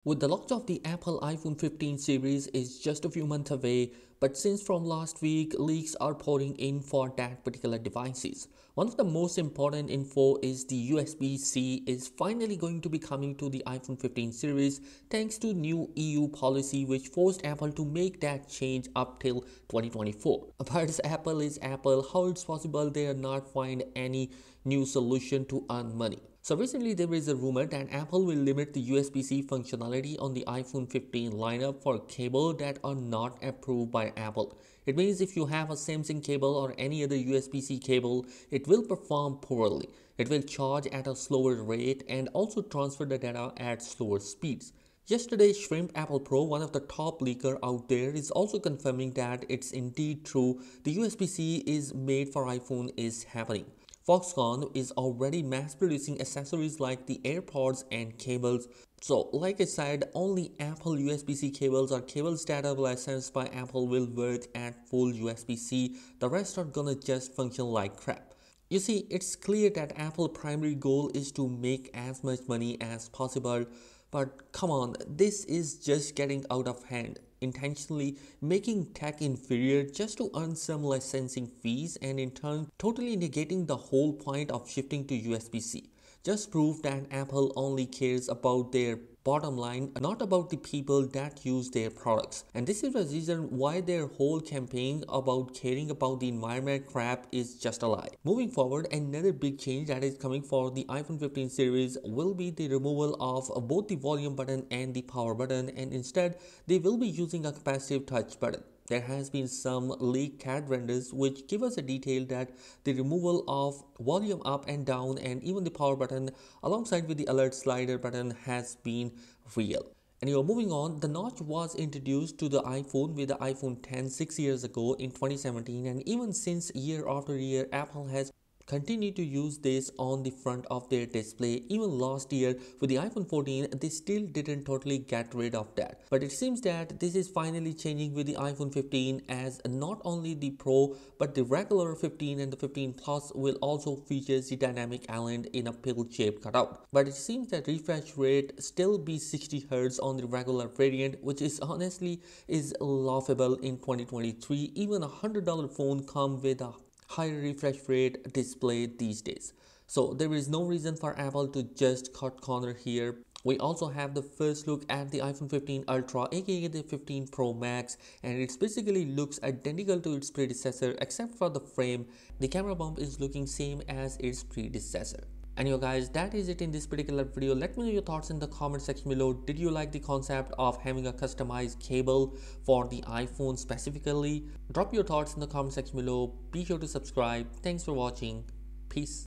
With the launch of the Apple iPhone 15 series is just a few months away, but since from last week, leaks are pouring in for that particular devices. One of the most important info is the USB-C is finally going to be coming to the iPhone 15 series thanks to new EU policy which forced Apple to make that change up till 2024. But Apple is Apple, how it's possible they are not find any new solution to earn money? So recently there is a rumor that Apple will limit the USB-C functionality on the iPhone 15 lineup for cables that are not approved by Apple. It means if you have a Samsung cable or any other USB-C cable, it will perform poorly. It will charge at a slower rate and also transfer the data at slower speeds. Yesterday, Shrimp Apple Pro, one of the top leaker out there, is also confirming that it's indeed true. The USB-C is made for iPhone is happening. Foxconn is already mass producing accessories like the AirPods and cables. So like I said, only Apple USB-C cables or cables that are licensed by Apple will work at full USB-C. The rest are gonna just function like crap. You see, it's clear that Apple's primary goal is to make as much money as possible. But come on, this is just getting out of hand, intentionally making tech inferior just to earn some licensing fees and in turn totally negating the whole point of shifting to USB-C. Just prove that Apple only cares about their bottom line, not about the people that use their products. And this is the reason why their whole campaign about caring about the environment crap is just a lie. Moving forward, another big change that is coming for the iPhone 15 series will be the removal of both the volume button and the power button, and instead they will be using a capacitive touch button. There has been some leaked CAD renders which give us a detail that the removal of volume up and down and even the power button alongside with the alert slider button has been real. And moving on, the notch was introduced to the iPhone with the iPhone X 6 years ago in 2017, and even since year after year Apple has continue to use this on the front of their display. Even last year with the iPhone 14 they still didn't totally get rid of that, but it seems that this is finally changing with the iPhone 15, as not only the Pro but the regular 15 and the 15 Plus will also feature the dynamic island in a pill shaped cutout. But it seems that refresh rate still be 60 Hz on the regular variant, which is honestly is laughable in 2023. Even $100 phone come with a higher refresh rate display these days. So there is no reason for Apple to just cut corner here. We also have the first look at the iPhone 15 Ultra, aka the 15 Pro Max, and it basically looks identical to its predecessor except for the frame. The camera bump is looking same as its predecessor. And guys, that is it in this particular video. Let me know your thoughts in the comment section below. Did you like the concept of having a customized cable for the iPhone specifically? Drop your thoughts in the comment section below. Be sure to subscribe. Thanks for watching. Peace.